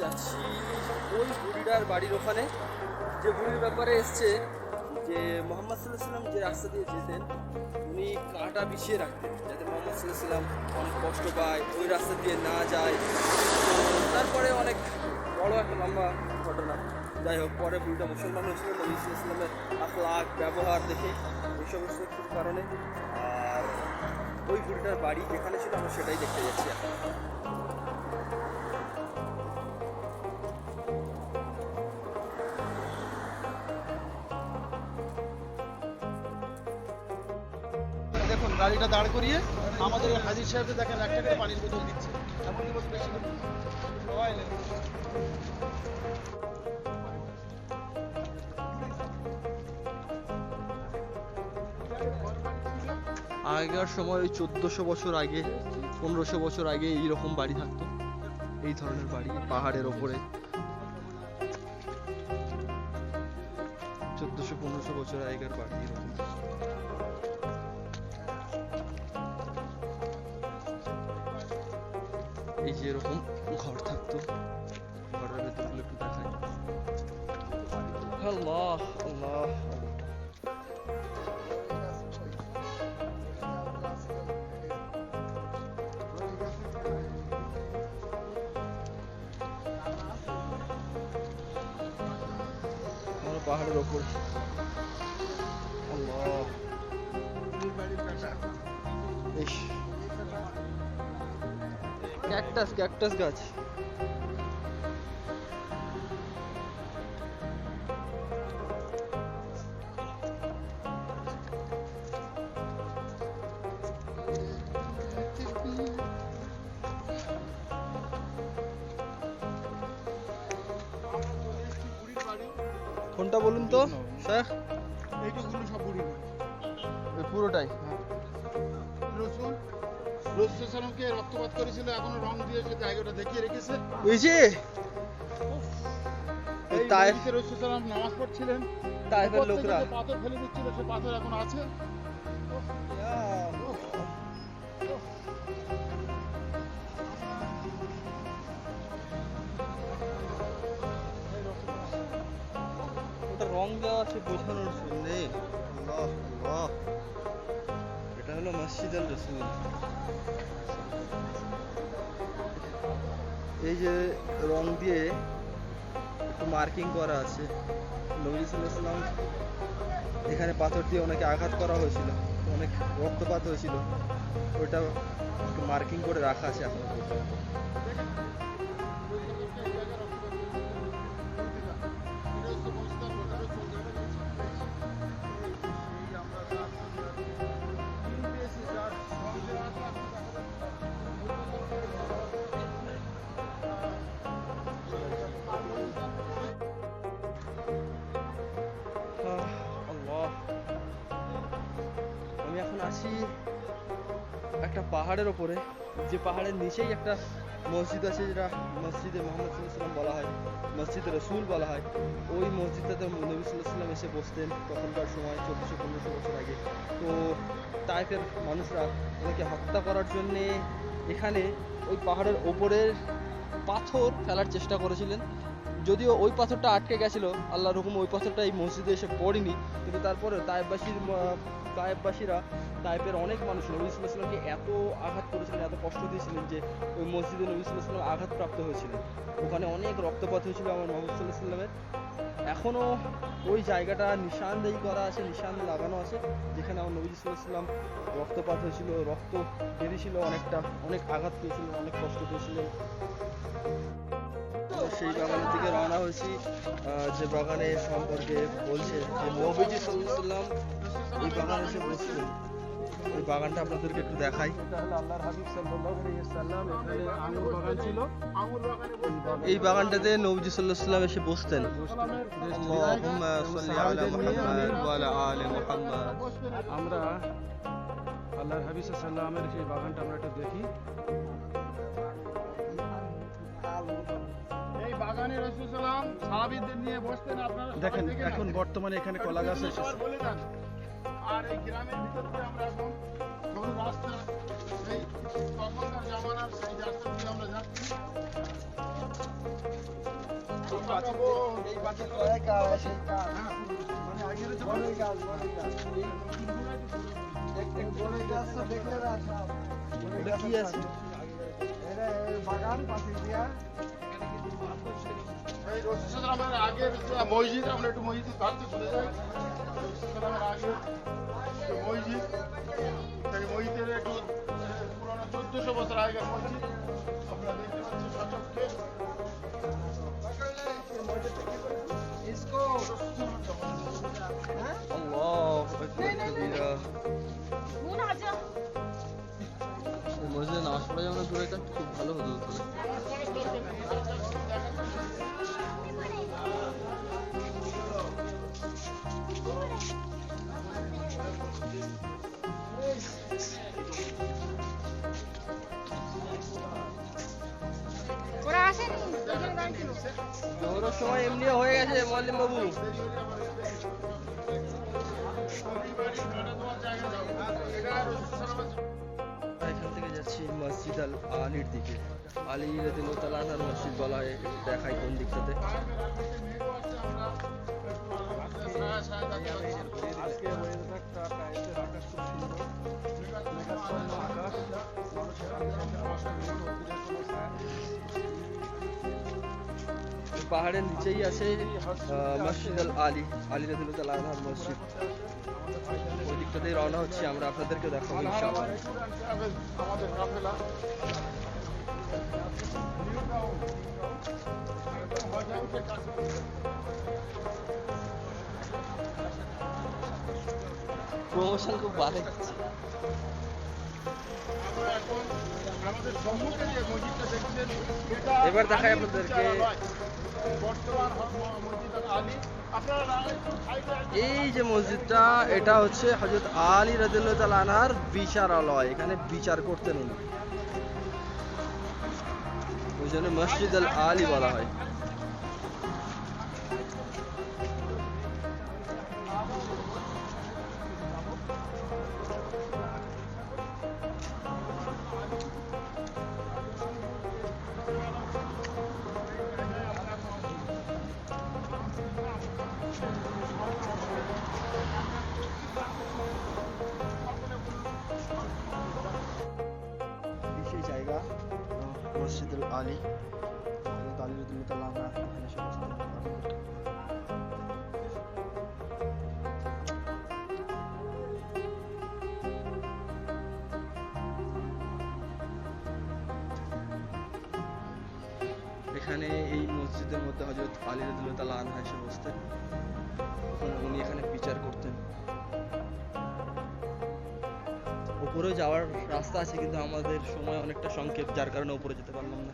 যাচ্ছি ওই বুড়িটার বাড়ির ওখানে, যে বুড়ির ব্যাপারে এসছে যে মোহাম্মদ সাল্লাহ সাল্লাম যে রাস্তা দিয়ে যেতেন উনি কাঁটা বিছিয়ে রাখতেন যাতে মোহাম্মদ সাল্লাহ সাল্লাম অনেক কষ্ট পায়, ওই রাস্তা দিয়ে না যায়। তো তারপরে অনেক বড় একটা লম্বা ঘটনা। যাই হোক, পরে বুড়িটা মুসলমান হয়েছিল নবী সাল্লাহ সাল্লামের আখলাক ব্যবহার দেখে, এই সমস্ত কিছুর কারণে। আর ওই বুড়িটার বাড়ি যেখানে ছিল আমরা সেটাই দেখতে যাচ্ছি এখন। দেখুন গাড়িটা দাঁড় করিয়ে আমাদের হাজির সাহেবকে দেখেন একটা করে পানির বোতল দিচ্ছে, এমনকি বলতে বেশি করে সবাই নেই। আগেকার সময় ওই 1400 বছর আগে 1500 বছর আগে এইরকম বাড়ি থাকতো, এই ধরনের বাড়ি পাহাড়ের ওপরে। 1400-1500 বছর আগেকার বাড়ি এরকম। এই যে এরকম ঘর থাকতো, ঘরের ভেতরগুলো একটু দেখাই। আল্লাহ আল্লাহ, পাহাড়ের ওপর। আল্লাহ, ক্যাকটাস ক্যাকটাস গাছ। কোনটা বলুন তো শেখ? এইটুকুগুলো সব বুড়ি না, ওই পুরোটাই। রসুলকে রক্তপাত করেছিল, এখনো রং দিয়ে সে জায়গাটা দেখিয়ে রেখেছে। ওই যে রসুল নামাজ পড়ছিলেন, তাইফের লোকরা পাথর ফেলে দিচ্ছিল, সে পাথর এখন আছে। ওটা রং দেওয়া আছে বোঝানোর জন্য। আল্লাহ আল্লাহ, এটা হলো মসজিদ আল রসুল। এই যে রং দিয়ে একটু মার্কিং করা আছে, নবী সাল্লাল্লাহু আলাইহি ওয়াসাল্লাম এখানে পাথর দিয়ে অনেকে আঘাত করা হয়েছিল, অনেক রক্তপাত হয়েছিল, ওইটা একটু মার্কিং করে রাখা আছে এখনো পর্যন্ত। আমি এখন আছি একটা পাহাড়ের ওপরে, যে পাহাড়ের নিচেই একটা মসজিদ আছে, যেটা মসজিদে মুহাম্মদ সাল্লাল্লাহু আলাইহি ওয়াসাল্লাম বলা হয়, মসজিদে রসুল বলা হয়। ওই মসজিদটাতে নবী সাল্লাল্লাহু আলাইহি ওয়াসাল্লাম এসে বসতেন তখনকার সময়, 1400-1500 বছর আগে। তো তাইফের মানুষরা ওনাকে হত্যা করার জন্যে এখানে ওই পাহাড়ের ওপরের পাথর ফেলার চেষ্টা করেছিলেন। যদিও ওই পাথরটা আটকে গেছিলো, আল্লাহর হুকুম ওই পাথরটা এই মসজিদে এসে পড়েনি, কিন্তু তারপরেও তাইফবাসীরা, তাইফের অনেক মানুষ নবী সাল্লাল্লাহু আলাইহি ওয়াসাল্লামকে এত আঘাত করেছিলেন, এত কষ্ট দিয়েছিলেন যে ওই মসজিদে নবী সাল্লাল্লাহু আলাইহি ওয়াসাল্লাম আঘাতপ্রাপ্ত হয়েছিলেন। ওখানে অনেক রক্তপাত হয়েছিল আমার মুহাম্মদ সাল্লাল্লাহু আলাইহি ওয়াসাল্লামের। এখনও ওই জায়গাটা নিশানদেহি করা আছে, নিশান লাগানো আছে, যেখানে আমার নবী সাল্লাল্লাহু আলাইহি ওয়াসাল্লাম রক্তপাত হয়েছিল, রক্ত বেরিয়েছিল অনেকটা, অনেক আঘাত পেয়েছিলেন, অনেক কষ্ট পেয়েছিলেন। সেই বাগানের দিকে রওনা হয়েছি, যে বাগানে সম্পর্কে বলছে যে নবীজি সাল্লাল্লাহু আলাইহি ওয়াসাল্লাম এই বাগানে এসে বসছিলেন। ওই বাগানটা আপনাদেরকে একটু দেখাই। আল্লাহর হাবিব সাল্লাল্লাহু আলাইহি ওয়াসাল্লাম এখানে আঙ্গুর বাগান ছিল, আঙ্গুর বাগানে এই বাগানটাতে নবীজি সাল্লাল্লাহু আলাইহি ওয়াসাল্লাম এসে বসতেন। আল্লাহুম্মা সাল্লি আলা মুহাম্মাদ ওয়া আলা আলি মুহাম্মাদ। আমরা আল্লাহর হাবিব সাল্লাল্লাহু আলাইহি ওয়াসাল্লামের সেই বাগানটা আমরা একটু দেখি। এই বাগানে রাসূল সাল্লাল্লাহু আলাইহি ওয়াসাল্লাম সাহাবীদের নিয়ে বসতেন। আপনারা দেখেন এখন বর্তমানে এখানে কলা গাছ এসেছে। আর এই গ্রামের ভিতর দিয়ে আমরা এখন সরু রাস্তা, সেই তখনকার জামানার সেই রাস্তা দিয়ে আমরা যাচ্ছি। এই পাশে কয়েক গাছ আছে মানে আগের যে বড় গাছ দেখতে বড় গাছ তো দেখলে না সব ওটা কি আছে এরা বাগান পাশে দিয়া এই রসুলামের আগের মসজিদ আমরা একটু মসজিদ ভাবতে চলে যাই রসুলামের আগের মসজিদ সেই মসজিদের একটু পুরোনো 1400 বছর আগের মসজিদ আপনারা দেখতে পাচ্ছেন সচক্ষে इसको अल्लाह कबीरा মসজিদে নামাজ পড়া যাবে না দূরে কাট খুব ভালো হতো তাহলে ওরা আসেনি ওখানে দাঁড়িয়ে ছিল জোহরের সময় এমনি হয়ে গেছে মোয়াল্লিম বাবু এখান থেকে যাচ্ছি মসজিদ আল আলীর দিকে আলী রাদিয়াল্লাহু তাআলা আনহুর মসজিদ বলা হয় দেখাই কোন দিকটাতে আজকে ওয়েদারটা প্রায় আকাশ খুব সুন্দর মেঘাচ্ছন্ন আকাশ মানুষের পাহাড়ের নিচেই আছে মসজিদ আল আলী আলী রাদিয়াল্লাহু তাআলা আনহুর মসজিদ ওই দিকটাতেই রওনা হচ্ছি আমরা আপনাদেরকে দেখাবো ইনশাআল্লাহ আমাদের কাফেলা প্রমোশন খুব ভালো হচ্ছে আমাদের সম্মুখে যে মসজিদটা দেখছেন এটা এবার দেখাই আপনাদেরকে বর্তমান মসজিদ আলী আপনারা এই যে মসজিদটা এটা হচ্ছে হযরত আলী রাদিয়াল্লাহু তাআলা আনহার বিচারালয় এখানে বিচার করতেন উনি ওই জন্য মসজিদ আল আলী বলা হয় সেই জায়গা মসজিদ আল আলী হযরত আলী রাদিয়াল্লাহু তাআলা আনহু এখানে এসে বসতেন এখানে এই মসজিদের মধ্যে হযরত আলী রাদিয়াল্লাহু তাআলা আনহু এসে বসতেন উনি এখানে বিচার করতেন উপরে যাওয়ার রাস্তা আছে কিন্তু আমাদের সময় অনেকটা সংক্ষেপ যার কারণে উপরে যেতে পারলাম না